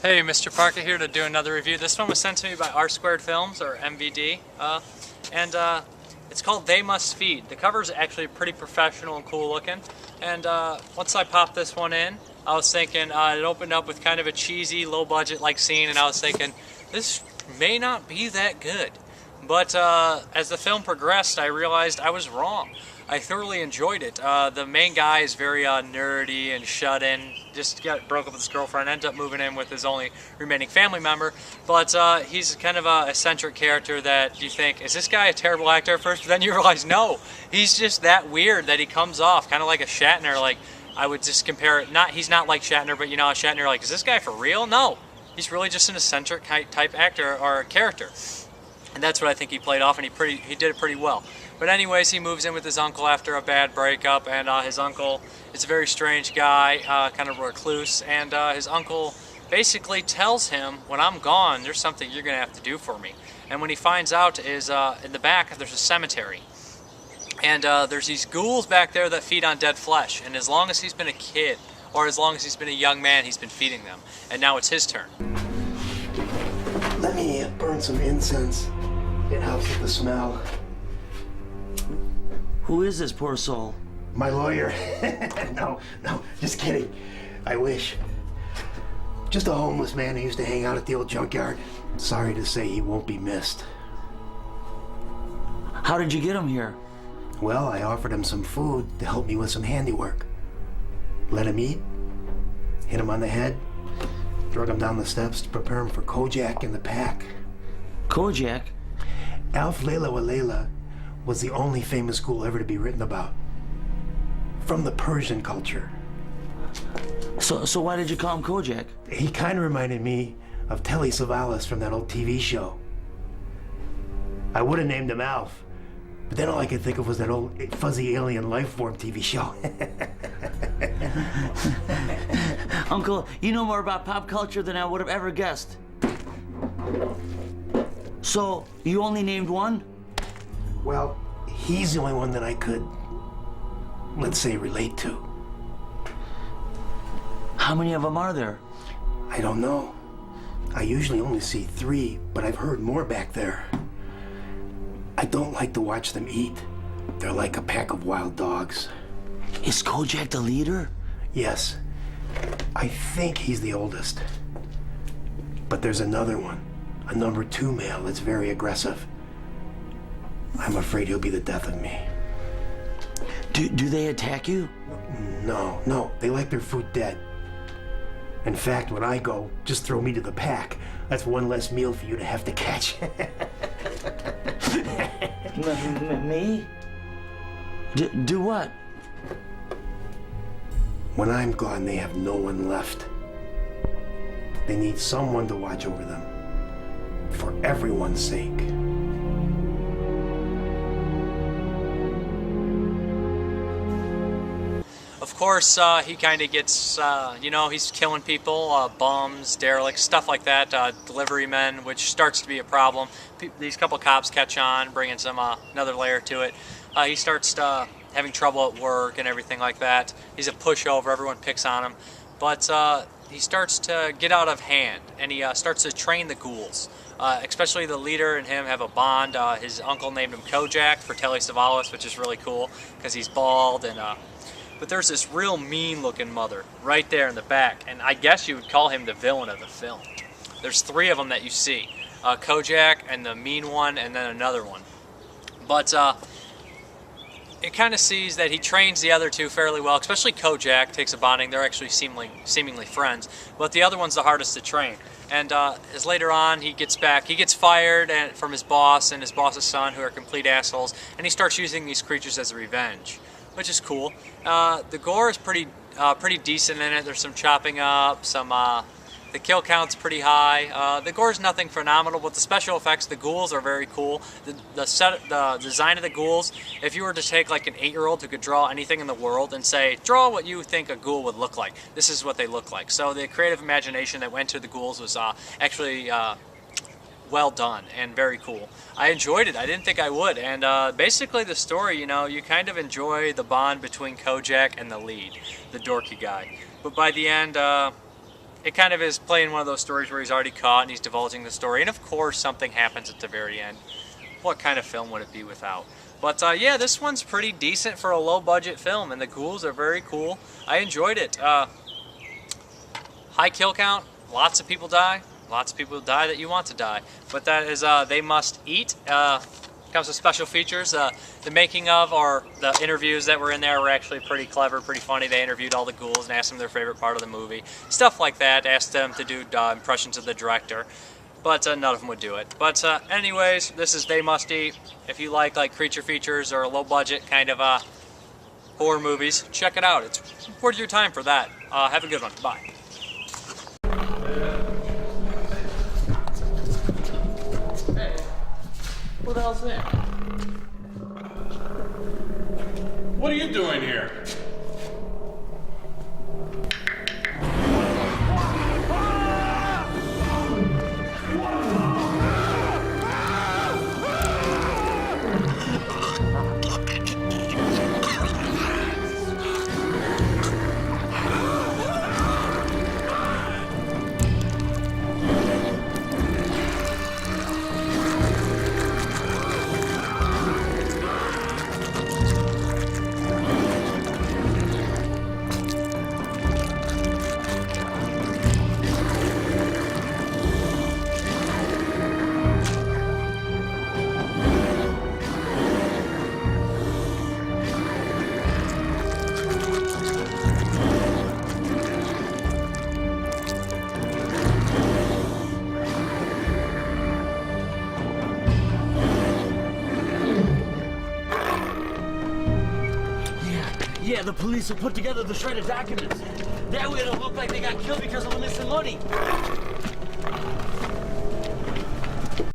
Hey, Mrparka here to do another review. This one was sent to me by Rsquared Films, or MVD, and it's called They Must Feed. The cover is actually pretty professional and cool looking, and once I popped this one in, I was thinking, it opened up with kind of a cheesy, low-budget like scene, and I was thinking, this may not be that good. But as the film progressed, I realized I was wrong. I thoroughly enjoyed it. The main guy is very nerdy and shut in. Just broke up with his girlfriend, ended up moving in with his only remaining family member. But he's kind of an eccentric character that you think, is this guy a terrible actor at first? But then you realize, no, he's just that weird that he comes off kind of like a Shatner. Like, I would just compare it. He's not like Shatner, but you know, Shatner, like, is this guy for real? No, he's really just an eccentric type actor or character. And that's what I think he played off, and he did it pretty well. But anyways, he moves in with his uncle after a bad breakup, and his uncle is a very strange guy, kind of recluse, and his uncle basically tells him, when I'm gone, there's something you're going to have to do for me. And when he finds out is in the back, there's a cemetery. And there's these ghouls back there that feed on dead flesh, and as long as he's been a kid, or as long as he's been a young man, he's been feeding them. And now it's his turn. Let me burn some incense. It helps with the smell. Who is this poor soul? My lawyer. No, just kidding. I wish. Just a homeless man who used to hang out at the old junkyard. Sorry to say he won't be missed. How did you get him here? Well, I offered him some food to help me with some handiwork. Let him eat, hit him on the head, drug him down the steps to prepare him for Kojak and the pack. Kojak? Alf Layla wa Layla was the only famous ghoul ever to be written about. From the Persian culture. So why did you call him Kojak? He kind of reminded me of Telly Savalas from that old TV show. I would have named him Alf, but then all I could think of was that old fuzzy alien life form TV show. Uncle, you know more about pop culture than I would have ever guessed. So, you only named one? Well, he's the only one that I could, let's say, relate to. How many of them are there? I don't know. I usually only see 3, but I've heard more back there. I don't like to watch them eat. They're like a pack of wild dogs. Is Kojak the leader? Yes. I think he's the oldest. But there's another one, a number 2 male that's very aggressive. I'm afraid he'll be the death of me. Do they attack you? No, they like their food dead. In fact, when I go, just throw me to the pack. That's one less meal for you to have to catch. Me? Do what? When I'm gone, they have no one left. They need someone to watch over them. For everyone's sake. Of course, he kind of gets, you know, he's killing people, bums, derelicts, stuff like that, delivery men, which starts to be a problem. These couple cops catch on, bringing some another layer to it. He starts having trouble at work and everything like that. He's a pushover, everyone picks on him. But he starts to get out of hand, and he starts to train the ghouls. Especially the leader and him have a bond. His uncle named him Kojak for Telly Savalas, which is really cool, because he's bald and... But there's this real mean-looking mother right there in the back, and I guess you would call him the villain of the film. There's 3 of them that you see. Kojak, and the mean one, and then another one. But it kind of sees that he trains the other 2 fairly well, especially Kojak takes a bonding. They're actually seemingly friends, but the other one's the hardest to train. And as later on he gets fired from his boss and his boss's son, who are complete assholes, and he starts using these creatures as a revenge, which is cool. The gore is pretty decent in it. There's some chopping up, the kill count's pretty high. The gore's nothing phenomenal, but the special effects, the ghouls are very cool. The design of the ghouls, if you were to take like an 8-year-old who could draw anything in the world and say, draw what you think a ghoul would look like, this is what they look like. So the creative imagination that went to the ghouls was actually well done and very cool. I enjoyed it. I didn't think I would. And basically the story, you know, you kind of enjoy the bond between Kojak and the lead, the dorky guy. But by the end, it kind of is playing one of those stories where he's already caught and he's divulging the story, and of course something happens at the very end. What kind of film would it be without? But yeah, this one's pretty decent for a low-budget film, and the ghouls are very cool. I enjoyed it. High kill count, lots of people die. Lots of people die that you want to die. But that is They Must Eat. Comes with special features. The making of, or the interviews that were in there, were actually pretty clever, pretty funny. They interviewed all the ghouls and asked them their favorite part of the movie. Stuff like that. Asked them to do impressions of the director. But none of them would do it. But anyways, this is They Must Eat. If you like creature features or low budget kind of horror movies, check it out. It's worth your time for that. Have a good one. Bye. Hey, what the hell's that? What are you doing here? Yeah, the police will put together the shredded documents. That way it'll look like they got killed because of the missing money.